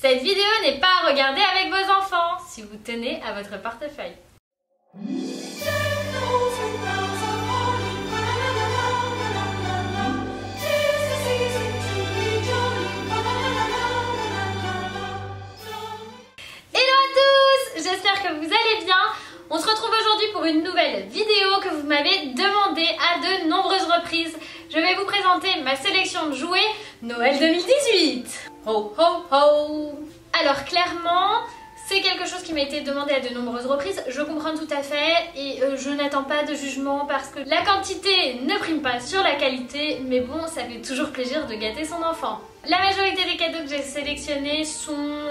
Cette vidéo n'est pas à regarder avec vos enfants si vous tenez à votre portefeuille. J'espère que vous allez bien. On se retrouve aujourd'hui pour une nouvelle vidéo que vous m'avez demandé à de nombreuses reprises. Je vais vous présenter ma sélection de jouets Noël 2018. Ho ho ho. Alors clairement, c'est quelque chose qui m'a été demandé à de nombreuses reprises. Je comprends tout à fait et je n'attends pas de jugement parce que la quantité ne prime pas sur la qualité. Mais bon, ça fait toujours plaisir de gâter son enfant. La majorité des cadeaux que j'ai sélectionnés sont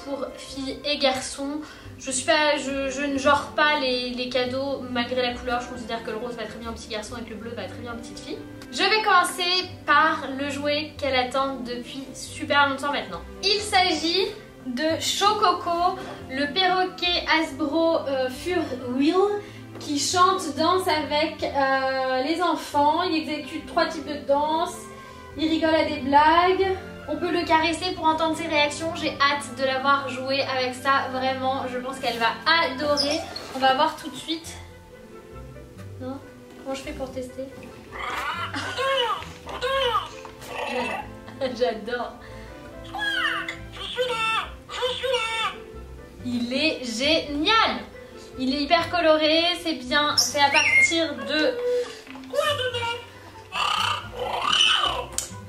pour filles et garçons. Je ne genre pas les cadeaux malgré la couleur. Je considère que le rose va très bien aux petits garçons et que le bleu va très bien aux petites filles. Je vais commencer par le jouet qu'elle attend depuis super longtemps maintenant. Il s'agit de Chococo, le perroquet Hasbro Fur Wheel qui chante, danse avec les enfants. Il exécute 3 types de danse. Il rigole à des blagues. On peut le caresser pour entendre ses réactions. J'ai hâte de la voir jouer avec ça. Vraiment, je pense qu'elle va adorer. On va voir tout de suite. Non? Comment je fais pour tester? J'adore. Il est génial. Il est hyper coloré. C'est bien. C'est à partir de...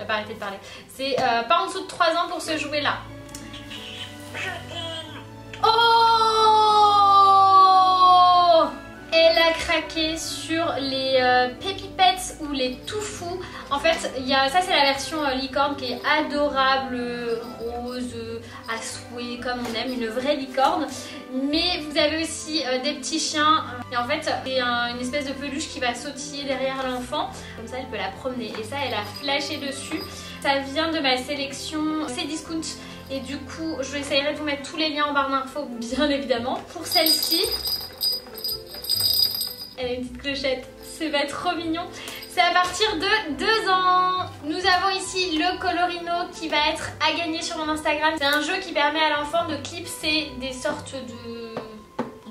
Pas arrêter de parler. C'est pas en dessous de 3 ans pour ce jouet là. Oh, elle a craqué sur les Peppy Pets ou les Toufou. En fait, ça c'est la version licorne qui est adorable, rose, à souhait, comme on aime, une vraie licorne. Mais vous avez aussi des petits chiens. Et en fait, c'est une espèce de peluche qui va sautiller derrière l'enfant. Comme ça, elle peut la promener. Et ça, elle a flashé dessus. Ça vient de ma sélection Cdiscount. Et du coup, je vais essayer de vous mettre tous les liens en barre d'infos, bien évidemment. Pour celle-ci, elle a une petite clochette. C'est va être trop mignon. C'est à partir de 2 ans. Nous avons ici le Colorino qui va être à gagner sur mon Instagram. C'est un jeu qui permet à l'enfant de clipser des sortes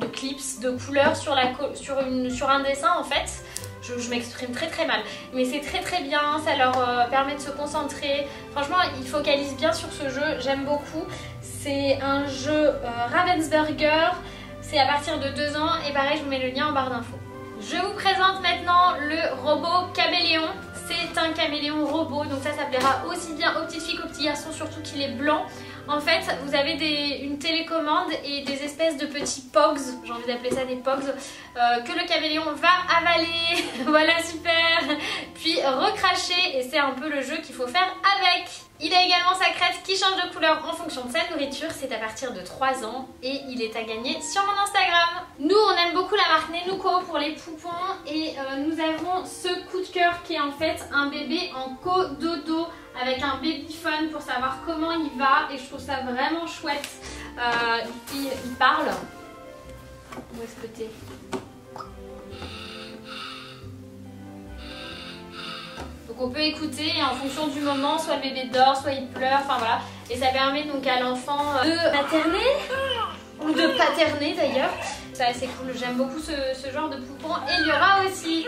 de clips de couleurs sur un dessin en fait. Je m'exprime très mal. Mais c'est très bien, ça leur permet de se concentrer. Franchement, ils focalisent bien sur ce jeu, j'aime beaucoup. C'est un jeu Ravensburger. C'est à partir de 2 ans et pareil, je vous mets le lien en barre d'infos. Je vous présente maintenant le robot caméléon. C'est un caméléon robot, donc ça plaira aussi bien aux petites filles qu'aux petits garçons, surtout qu'il est blanc. En fait, vous avez une télécommande et des espèces de petits pogs, j'ai envie d'appeler ça des pogs, que le caméléon va avaler. Voilà, super. Puis recracher, et c'est un peu le jeu qu'il faut faire avec. Il a également sa crête qui change de couleur en fonction de sa nourriture. C'est à partir de 3 ans et il est à gagner sur mon Instagram. Nous, on aime beaucoup la marque Nenuco pour les poupons et nous avons ce coup de cœur qui est en fait un bébé en cododo avec un babyphone pour savoir comment il va et je trouve ça vraiment chouette. Il parle. Où est-ce que t'es ? Donc on peut écouter et en fonction du moment, soit le bébé dort, soit il pleure, enfin voilà. Et ça permet donc à l'enfant de materner, ou de paterner d'ailleurs. C'est assez cool, j'aime beaucoup ce genre de poupon. Et il y aura aussi,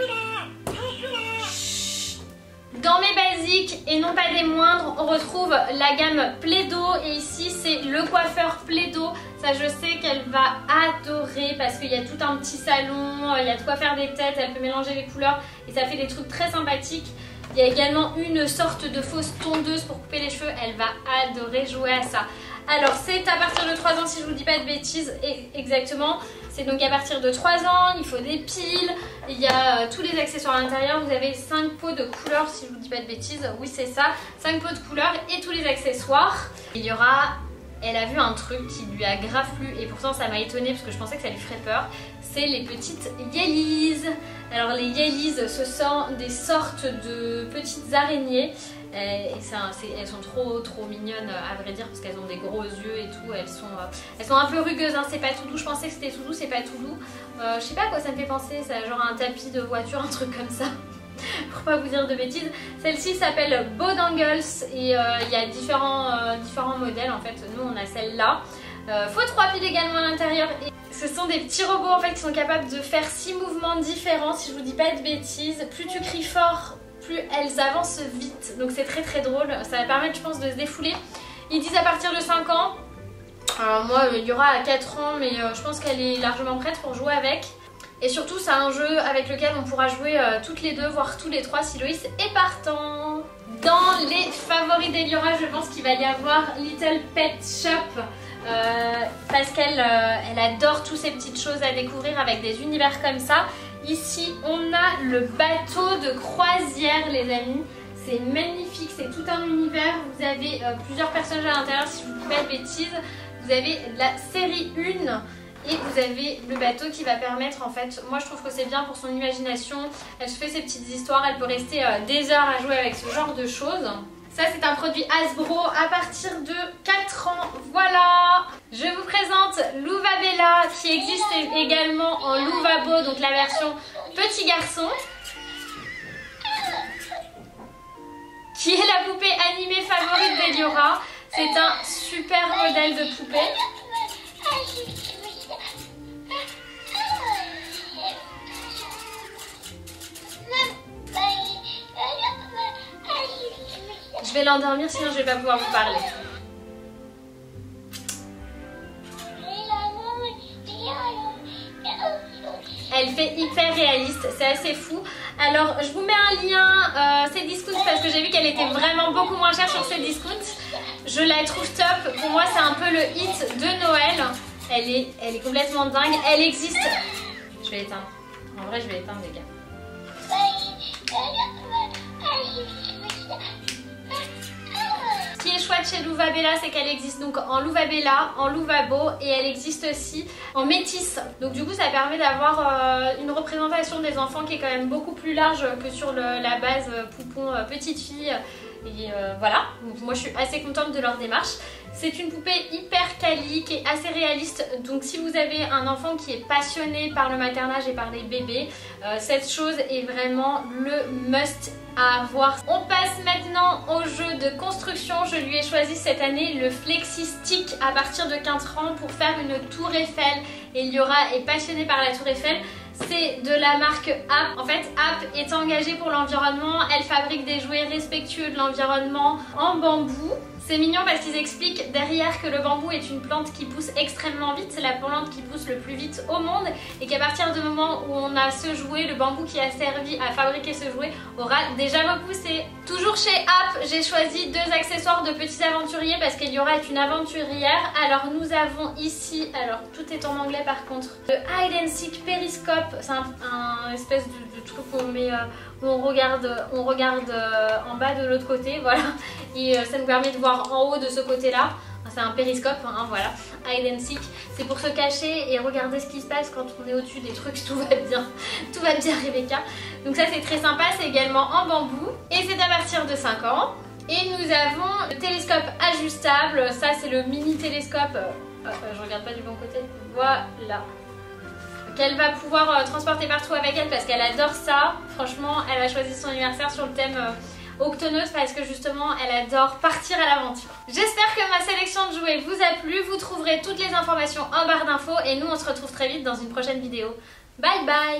dans mes basiques et non pas des moindres, on retrouve la gamme Play-Doh. Et ici c'est le coiffeur Play-Doh. Ça je sais qu'elle va adorer parce qu'il y a tout un petit salon, il y a de quoi faire des têtes, elle peut mélanger les couleurs et ça fait des trucs très sympathiques. Il y a également une sorte de fausse tondeuse pour couper les cheveux, elle va adorer jouer à ça. Alors c'est à partir de 3 ans si je vous dis pas de bêtises, et exactement. C'est donc à partir de 3 ans, il faut des piles, il y a tous les accessoires à l'intérieur. Vous avez 5 pots de couleurs si je vous dis pas de bêtises, oui c'est ça. 5 pots de couleurs et tous les accessoires. Il y aura... Elle a vu un truc qui lui a grave plu et pourtant ça m'a étonnée parce que je pensais que ça lui ferait peur. C'est les petites Yellies. Alors les Yellies, ce sont des sortes de petites araignées. Et elles sont trop mignonnes à vrai dire parce qu'elles ont des gros yeux et tout. Elles sont un peu rugueuses, hein. C'est pas tout doux. Je pensais que c'était tout doux, c'est pas tout doux. Je sais pas à quoi ça me fait penser. C'est genre un tapis de voiture, un truc comme ça. pour pas vous dire de bêtises. Celle-ci s'appelle Beau Dangles et il y a différents modèles en fait. Nous on a celle-là. Faut 3 piles également à l'intérieur. Et ce sont des petits robots en fait qui sont capables de faire 6 mouvements différents si je vous dis pas de bêtises. Plus tu cries fort, plus elles avancent vite. Donc c'est très très drôle. Ça va permettre je pense de se défouler. Ils disent à partir de 5 ans. Alors moi il y aura à 4 ans mais je pense qu'elle est largement prête pour jouer avec. Et surtout c'est un jeu avec lequel on pourra jouer toutes les deux, voire tous les trois si Loïs est partant. Dans les favoris d'Eliora, je pense qu'il va y avoir Little Pet Shop. Parce qu'elle adore toutes ces petites choses à découvrir avec des univers comme ça. Ici on a le bateau de croisière les amis. C'est magnifique, c'est tout un univers. Vous avez plusieurs personnages à l'intérieur si je ne vous dis pas de bêtises. Vous avez la série 1. Et vous avez le bateau qui va permettre en fait, moi je trouve que c'est bien pour son imagination, elle se fait ses petites histoires, elle peut rester des heures à jouer avec ce genre de choses. Ça c'est un produit Hasbro à partir de 4 ans, voilà. Je vous présente Louvabella qui existe également en Louvabo, donc la version petit garçon. Qui est la poupée animée favorite d'Eliora. C'est un super modèle de poupée. Je vais l'endormir sinon je vais pas pouvoir vous parler. Elle fait hyper réaliste, c'est assez fou. Alors je vous mets un lien Cdiscount parce que j'ai vu qu'elle était vraiment beaucoup moins chère sur Cdiscount. Je la trouve top, pour moi c'est un peu le hit de Noël. Elle est complètement dingue, elle existe. Je vais l'éteindre, en vrai je vais l'éteindre les gars. Ce qui est chouette chez Louvabella, c'est qu'elle existe donc en Louvabella, en Louvabo et elle existe aussi en métis. Donc du coup ça permet d'avoir une représentation des enfants qui est quand même beaucoup plus large que sur la base poupon petite fille. Et voilà, donc moi je suis assez contente de leur démarche. C'est une poupée hyper quali, qui est assez réaliste. Donc si vous avez un enfant qui est passionné par le maternage et par les bébés, cette chose est vraiment le must à avoir. On passe maintenant au jeu de construction. Je lui ai choisi cette année le Flexi Stick à partir de 4 ans pour faire une tour Eiffel. Eliora est passionnée par la tour Eiffel. C'est de la marque App. En fait, App est engagée pour l'environnement. Elle fabrique des jouets respectueux de l'environnement en bambou. C'est mignon parce qu'ils expliquent derrière que le bambou est une plante qui pousse extrêmement vite. C'est la plante qui pousse le plus vite au monde. Et qu'à partir du moment où on a ce jouet, le bambou qui a servi à fabriquer ce jouet aura déjà repoussé. Toujours chez App, j'ai choisi 2 accessoires de petits aventuriers parce qu'Eliora est une aventurière. Alors nous avons ici, alors tout est en anglais par contre, le Hide and Seek Periscope. C'est un espèce de truc où on met, où on regarde en bas de l'autre côté, voilà. Et ça nous permet de voir en haut de ce côté-là. C'est un périscope, hein, voilà. Hide and Seek. C'est pour se cacher et regarder ce qui se passe quand on est au-dessus des trucs. Tout va bien. Tout va bien, Rebecca. Donc ça, c'est très sympa. C'est également en bambou. Et c'est à partir de 5 ans. Et nous avons le télescope ajustable. Ça, c'est le mini télescope. Je regarde pas du bon côté. Voilà. Qu'elle va pouvoir transporter partout avec elle parce qu'elle adore ça. Franchement, elle a choisi son anniversaire sur le thème Octoneuse parce que justement elle adore partir à l'aventure. J'espère que ma sélection de jouets vous a plu. Vous trouverez toutes les informations en barre d'infos et nous on se retrouve très vite dans une prochaine vidéo. Bye bye!